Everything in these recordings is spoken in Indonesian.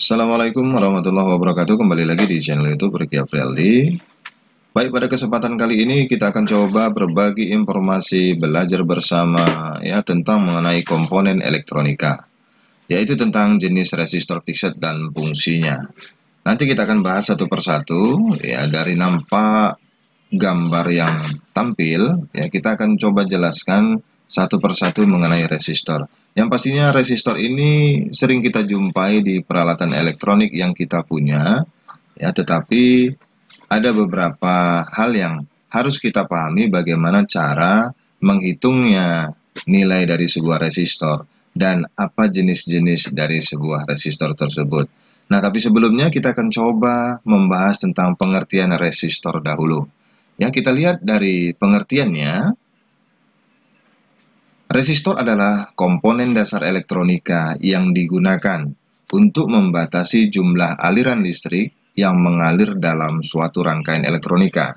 Assalamualaikum warahmatullahi wabarakatuh. Kembali lagi di channel YouTube Ricky Afrialdi. Baik, pada kesempatan kali ini kita akan coba berbagi informasi belajar bersama ya tentang mengenai komponen elektronika, yaitu tentang jenis resistor fixed dan fungsinya. Nanti kita akan bahas satu persatu ya, dari nampak gambar yang tampil ya, kita akan coba jelaskan satu persatu mengenai resistor. Yang pastinya resistor ini sering kita jumpai di peralatan elektronik yang kita punya ya, tetapi ada beberapa hal yang harus kita pahami bagaimana cara menghitungnya nilai dari sebuah resistor dan apa jenis-jenis dari sebuah resistor tersebut. Nah, tapi sebelumnya kita akan coba membahas tentang pengertian resistor dahulu. Ya, kita lihat dari pengertiannya, resistor adalah komponen dasar elektronika yang digunakan untuk membatasi jumlah aliran listrik yang mengalir dalam suatu rangkaian elektronika.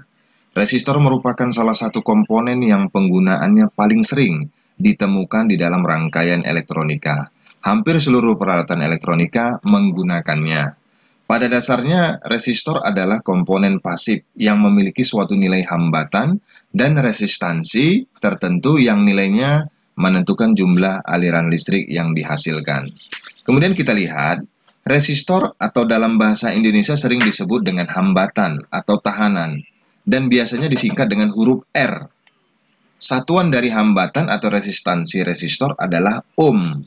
Resistor merupakan salah satu komponen yang penggunaannya paling sering ditemukan di dalam rangkaian elektronika. Hampir seluruh peralatan elektronika menggunakannya. Pada dasarnya, resistor adalah komponen pasif yang memiliki suatu nilai hambatan dan resistansi tertentu yang nilainya menentukan jumlah aliran listrik yang dihasilkan. Kemudian kita lihat, resistor atau dalam bahasa Indonesia sering disebut dengan hambatan atau tahanan, dan biasanya disingkat dengan huruf R. Satuan dari hambatan atau resistansi resistor adalah ohm.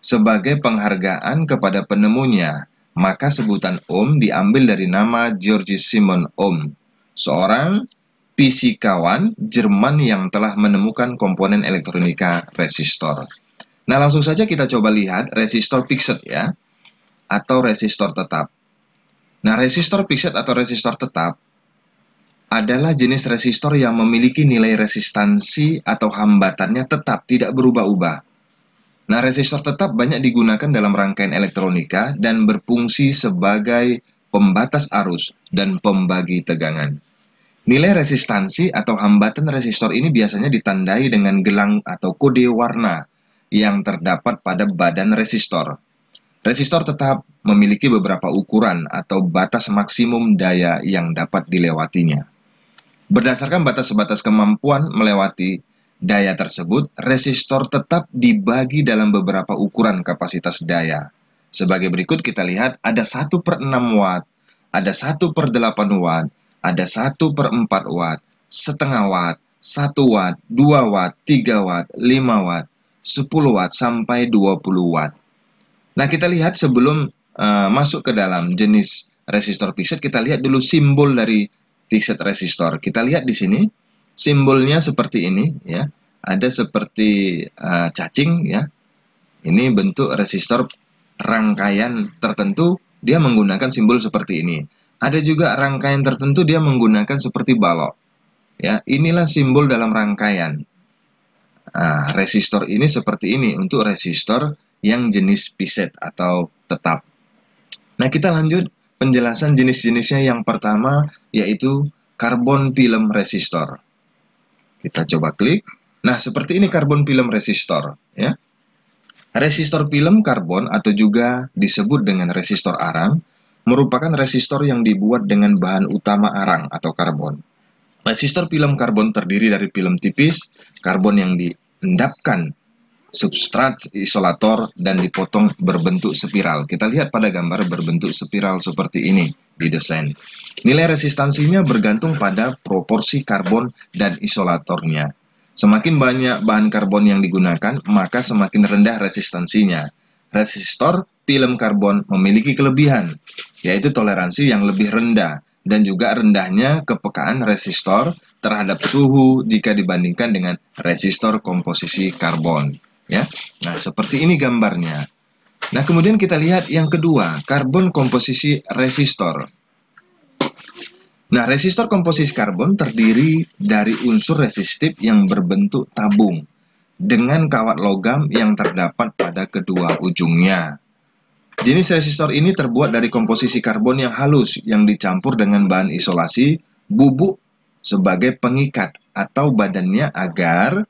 Sebagai penghargaan kepada penemunya, maka sebutan ohm diambil dari nama Georges Simon Ohm, seorang fisikawan Jerman yang telah menemukan komponen elektronika resistor. Nah, langsung saja kita coba lihat resistor fixed ya, atau resistor tetap. Nah, resistor fixed atau resistor tetap adalah jenis resistor yang memiliki nilai resistansi atau hambatannya tetap, tidak berubah-ubah. Nah, resistor tetap banyak digunakan dalam rangkaian elektronika dan berfungsi sebagai pembatas arus dan pembagi tegangan. Nilai resistansi atau hambatan resistor ini biasanya ditandai dengan gelang atau kode warna yang terdapat pada badan resistor. Resistor tetap memiliki beberapa ukuran atau batas maksimum daya yang dapat dilewatinya. Berdasarkan batas-batas kemampuan melewati daya tersebut, resistor tetap dibagi dalam beberapa ukuran kapasitas daya. Sebagai berikut kita lihat, ada 1/6 watt, ada 1/8 watt, ada 1/4 watt, setengah watt, 1 watt, 2 watt, 3 watt, 5 watt, 10 watt, sampai 20 watt. Nah, kita lihat sebelum masuk ke dalam jenis resistor fixed, kita lihat dulu simbol dari fixed resistor. Kita lihat di sini, simbolnya seperti ini ya. Ada seperti cacing ya. Ini bentuk resistor rangkaian tertentu, dia menggunakan simbol seperti ini. Ada juga rangkaian tertentu dia menggunakan seperti balok. Ya, inilah simbol dalam rangkaian. Resistor ini seperti ini untuk resistor yang jenis fixed atau tetap. Nah, kita lanjut penjelasan jenis-jenisnya. Yang pertama yaitu karbon film resistor. Kita coba klik. Nah, seperti ini karbon film resistor ya. Resistor film karbon atau juga disebut dengan resistor arang merupakan resistor yang dibuat dengan bahan utama arang atau karbon. Resistor film karbon terdiri dari film tipis, karbon yang diendapkan, substrat isolator, dan dipotong berbentuk spiral. Kita lihat pada gambar berbentuk spiral seperti ini di desain. Nilai resistansinya bergantung pada proporsi karbon dan isolatornya. Semakin banyak bahan karbon yang digunakan, maka semakin rendah resistansinya. Resistor film karbon memiliki kelebihan, yaitu toleransi yang lebih rendah, dan juga rendahnya kepekaan resistor terhadap suhu jika dibandingkan dengan resistor komposisi karbon. Ya, nah seperti ini gambarnya. Nah, kemudian kita lihat yang kedua, karbon komposisi resistor. Nah, resistor komposisi karbon terdiri dari unsur resistif yang berbentuk tabung dengan kawat logam yang terdapat pada kedua ujungnya. Jenis resistor ini terbuat dari komposisi karbon yang halus yang dicampur dengan bahan isolasi bubuk sebagai pengikat atau badannya agar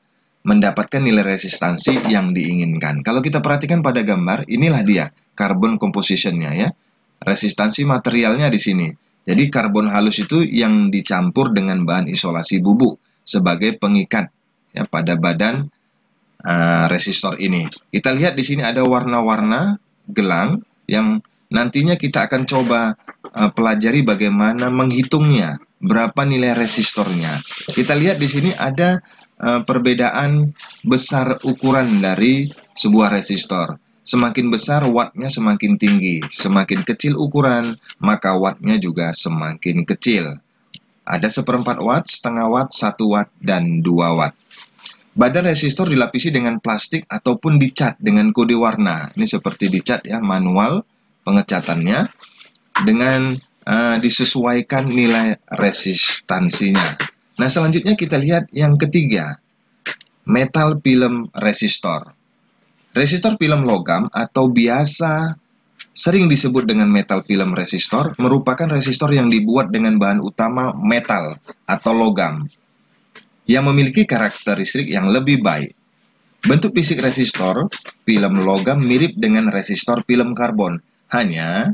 mendapatkan nilai resistansi yang diinginkan. Kalau kita perhatikan pada gambar, inilah dia carbon composition-nya ya. Resistansi materialnya di sini. Jadi karbon halus itu yang dicampur dengan bahan isolasi bubuk sebagai pengikat ya pada badan resistor ini. Kita lihat di sini ada warna-warna gelang yang nantinya kita akan coba pelajari bagaimana menghitungnya, berapa nilai resistornya. Kita lihat di sini ada perbedaan besar ukuran dari sebuah resistor. Semakin besar wattnya semakin tinggi, semakin kecil ukuran maka wattnya juga semakin kecil. Ada 1/4 watt, setengah watt, 1 watt, dan 2 watt. Badan resistor dilapisi dengan plastik ataupun dicat dengan kode warna. Ini seperti dicat ya, manual pengecatannya dengan disesuaikan nilai resistansinya. Nah, selanjutnya kita lihat yang ketiga, metal film resistor. Resistor film logam atau biasa sering disebut dengan metal film resistor merupakan resistor yang dibuat dengan bahan utama metal atau logam yang memiliki karakteristik yang lebih baik. Bentuk fisik resistor film logam mirip dengan resistor film karbon, hanya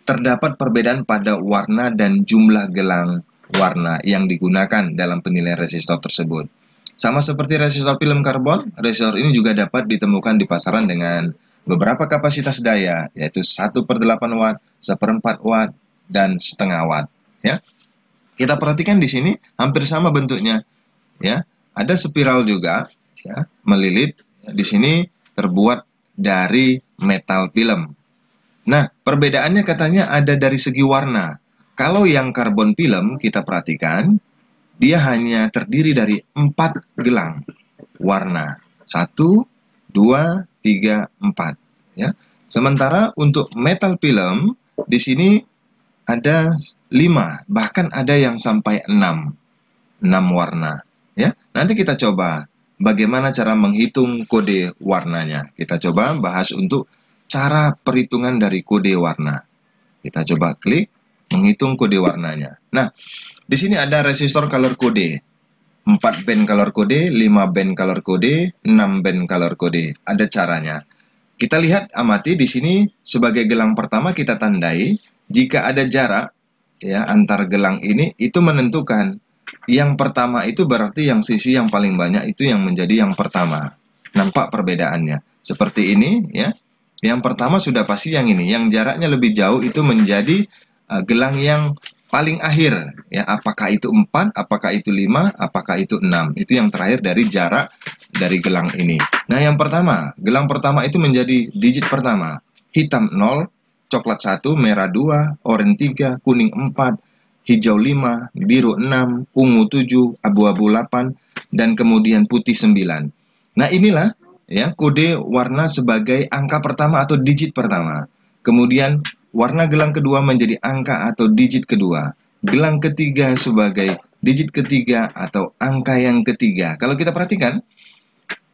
terdapat perbedaan pada warna dan jumlah gelang warna yang digunakan dalam penilaian resistor tersebut. Sama seperti resistor film karbon, resistor ini juga dapat ditemukan di pasaran dengan beberapa kapasitas daya, yaitu 1/8 watt, 1/4 watt, dan setengah watt. Ya, kita perhatikan di sini hampir sama bentuknya. Ya, ada spiral juga, ya, melilit. Di sini terbuat dari metal film. Nah, perbedaannya katanya ada dari segi warna. Kalau yang karbon film kita perhatikan, dia hanya terdiri dari 4 gelang warna. 1, 2, 3, 4. Ya. Sementara untuk metal film, di sini ada 5, bahkan ada yang sampai 6 warna. Ya. Nanti kita coba bagaimana cara menghitung kode warnanya. Kita coba bahas untuk cara perhitungan dari kode warna. Kita coba klik menghitung kode warnanya. Nah, di sini ada resistor color code. 4 band color code, 5 band color code, 6 band color code. Ada caranya. Kita lihat amati di sini sebagai gelang pertama kita tandai jika ada jarak ya antar gelang ini itu menentukan yang pertama itu berarti yang sisi yang paling banyak itu yang menjadi yang pertama. Nampak perbedaannya. Seperti ini ya. Yang pertama sudah pasti yang ini. Yang jaraknya lebih jauh itu menjadi gelang yang paling akhir ya, apakah itu 4, apakah itu 5, apakah itu 6. Itu yang terakhir dari jarak dari gelang ini. Nah, yang pertama, gelang pertama itu menjadi digit pertama. Hitam 0, coklat 1, merah 2, oranye 3, kuning 4, hijau 5, biru 6, ungu 7, abu-abu 8, dan kemudian putih 9. Nah, inilah ya kode warna sebagai angka pertama atau digit pertama. Kemudian warna gelang kedua menjadi angka atau digit kedua. Gelang ketiga sebagai digit ketiga atau angka yang ketiga. Kalau kita perhatikan,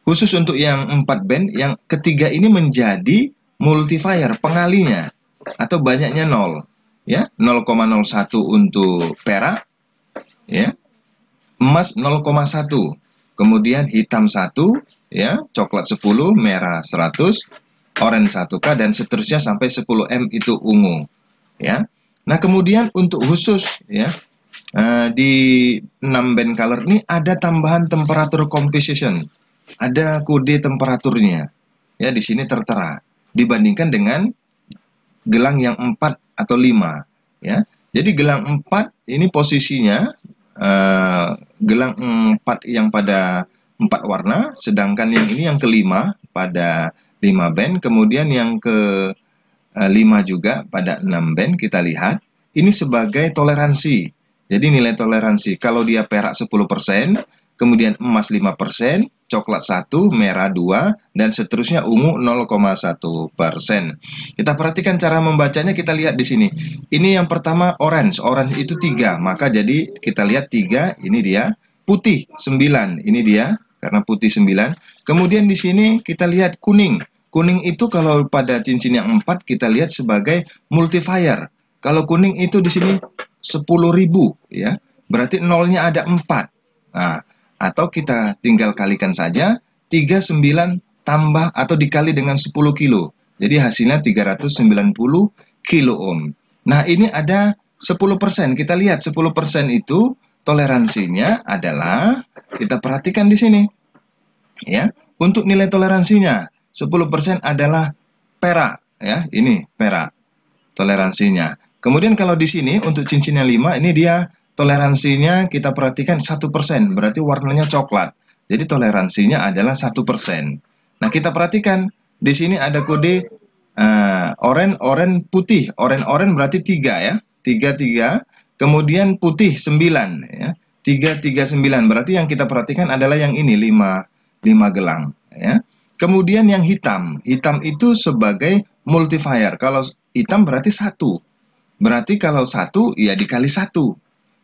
khusus untuk yang 4 band, yang ketiga ini menjadi multiplier, pengalinya. Atau banyaknya 0. Ya, 0,01 untuk perak. Ya, emas 0,1. Kemudian hitam 1. Ya, coklat 10, merah 100. Orange 1K dan seterusnya sampai 10M itu ungu ya. Nah, kemudian untuk khusus ya di 6 band color ini ada tambahan temperatur composition. Ada kode temperaturnya. Ya, di sini tertera dibandingkan dengan gelang yang 4 atau 5 ya. Jadi gelang 4 ini posisinya gelang 4 yang pada 4 warna, sedangkan yang ini yang kelima pada 5 band, kemudian yang ke-5 juga pada 6 band. Kita lihat ini sebagai toleransi. Jadi nilai toleransi kalau dia perak 10%, kemudian emas 5%, coklat 1, merah 2, dan seterusnya ungu 0,1%. Kita perhatikan cara membacanya, kita lihat di sini. Ini yang pertama orange. Orange itu 3, maka jadi kita lihat 3, ini dia. Putih 9, ini dia karena putih 9. Kemudian di sini kita lihat kuning. Kuning itu kalau pada cincin yang 4 kita lihat sebagai multiplier. Kalau kuning itu di sini 10.000 ya. Berarti nolnya ada 4. Nah, atau kita tinggal kalikan saja 39 tambah atau dikali dengan 10 kilo. Jadi hasilnya 390 kilo ohm. Nah, ini ada 10%. Kita lihat 10% itu toleransinya adalah, kita perhatikan di sini. Ya, untuk nilai toleransinya 10% adalah perak, ya. Ini perak toleransinya. Kemudian kalau di sini untuk cincinnya 5, ini dia toleransinya kita perhatikan 1%, berarti warnanya coklat. Jadi toleransinya adalah 1%. Nah, kita perhatikan di sini ada kode oranye putih. Oranye berarti 3 ya. 3. Kemudian putih 9 ya. 339. Berarti yang kita perhatikan adalah yang ini 5 gelang ya. Kemudian yang hitam. Hitam itu sebagai multiplier. Kalau hitam berarti 1. Berarti kalau 1 ya dikali 1.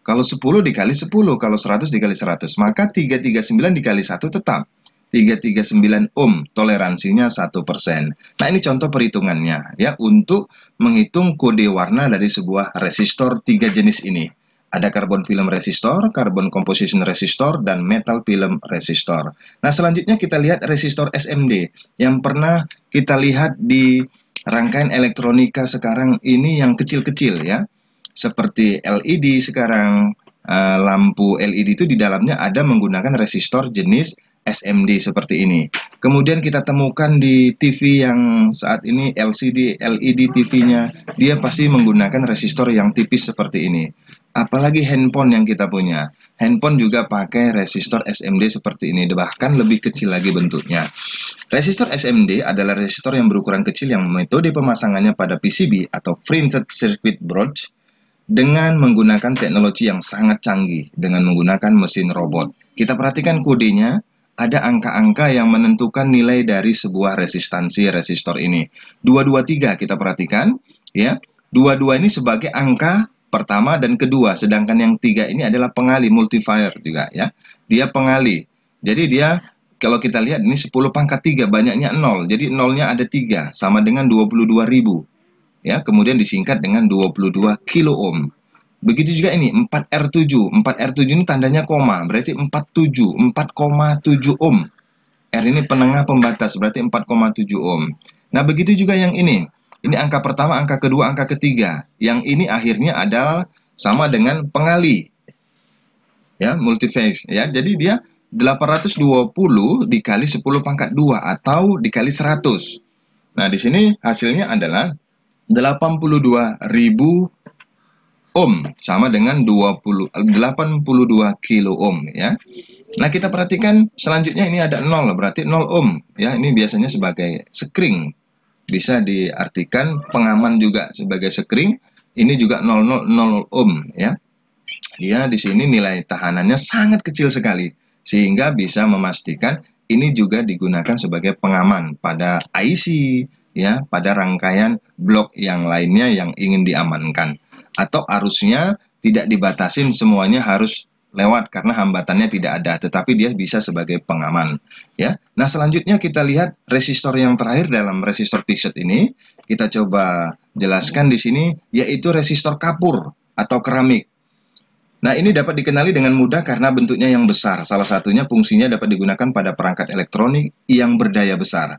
Kalau 10 dikali 10, kalau 100 dikali 100. Maka 339 dikali 1 tetap 339 ohm, toleransinya 1%. Nah, ini contoh perhitungannya ya untuk menghitung kode warna dari sebuah resistor 3 jenis ini. Ada karbon film resistor, karbon composition resistor, dan metal film resistor. Nah, selanjutnya kita lihat resistor SMD yang pernah kita lihat di rangkaian elektronika sekarang ini yang kecil-kecil ya. Seperti LED sekarang, lampu LED itu di dalamnya ada menggunakan resistor jenis SMD seperti ini. Kemudian kita temukan di TV yang saat ini LCD, LED TV-nya, dia pasti menggunakan resistor yang tipis seperti ini. Apalagi handphone yang kita punya. Handphone juga pakai resistor SMD seperti ini, bahkan lebih kecil lagi bentuknya. Resistor SMD adalah resistor yang berukuran kecil yang metode pemasangannya pada PCB atau printed circuit board dengan menggunakan teknologi yang sangat canggih dengan menggunakan mesin robot. Kita perhatikan kodenya, ada angka-angka yang menentukan nilai dari sebuah resistansi resistor ini. 223 kita perhatikan ya. 22 ini sebagai angka pertama dan kedua, sedangkan yang 3 ini adalah pengali, multiplier juga ya. Dia pengali. Jadi dia kalau kita lihat ini 10 pangkat 3, banyaknya 0. Jadi 0-nya ada 3 sama dengan 22.000. Ya, kemudian disingkat dengan 22 kilo ohm. Begitu juga ini 4R7. 4R7 ini tandanya koma, berarti 47, 4,7 ohm. R ini penengah pembatas, berarti 4,7 ohm. Nah, begitu juga yang ini. Ini angka pertama, angka kedua, angka ketiga. Yang ini akhirnya adalah sama dengan pengali. Ya, multiphase ya. Jadi dia 820 dikali 10 pangkat 2 atau dikali 100. Nah, di sini hasilnya adalah 82.000 ohm sama dengan 82 kilo ohm ya. Nah, kita perhatikan selanjutnya ini ada 0, berarti 0 ohm ya. Ini biasanya sebagai sekring. Bisa diartikan pengaman juga sebagai sekring. Ini juga 000 ohm ya. Dia di sini nilai tahanannya sangat kecil sekali sehingga bisa memastikan ini juga digunakan sebagai pengaman pada IC ya, pada rangkaian blok yang lainnya yang ingin diamankan. Atau arusnya tidak dibatasin semuanya harus lewat karena hambatannya tidak ada, tetapi dia bisa sebagai pengaman ya. Nah, selanjutnya kita lihat resistor yang terakhir dalam resistor PIXAT ini. Kita coba jelaskan di sini, yaitu resistor kapur atau keramik. Nah, ini dapat dikenali dengan mudah karena bentuknya yang besar. Salah satunya fungsinya dapat digunakan pada perangkat elektronik yang berdaya besar.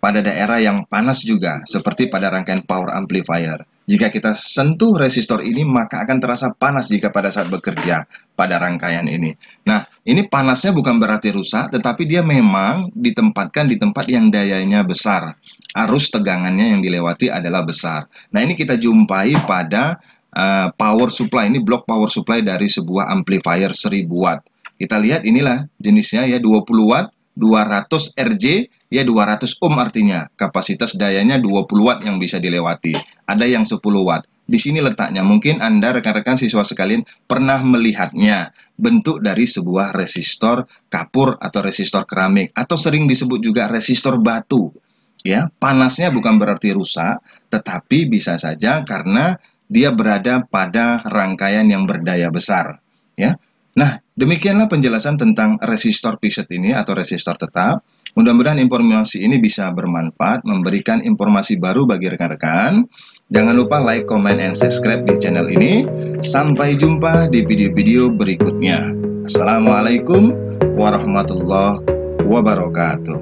Pada daerah yang panas juga, seperti pada rangkaian power amplifier. Jika kita sentuh resistor ini, maka akan terasa panas jika pada saat bekerja pada rangkaian ini. Nah, ini panasnya bukan berarti rusak, tetapi dia memang ditempatkan di tempat yang dayanya besar. Arus tegangannya yang dilewati adalah besar. Nah, ini kita jumpai pada power supply. Ini blok power supply dari sebuah amplifier 1000 watt. Kita lihat inilah jenisnya ya, 20 watt, 200 RJ, ya 200 ohm artinya. Kapasitas dayanya 20 watt yang bisa dilewati. Ada yang 10 watt. Di sini letaknya. Mungkin Anda rekan-rekan siswa sekalian pernah melihatnya. Bentuk dari sebuah resistor kapur atau resistor keramik atau sering disebut juga resistor batu. Ya, panasnya bukan berarti rusak, tetapi bisa saja karena dia berada pada rangkaian yang berdaya besar, ya. Nah, demikianlah penjelasan tentang resistor PIXAT ini atau resistor tetap. Mudah-mudahan informasi ini bisa bermanfaat, memberikan informasi baru bagi rekan-rekan. Jangan lupa like, comment, and subscribe di channel ini. Sampai jumpa di video-video berikutnya. Assalamualaikum warahmatullahi wabarakatuh.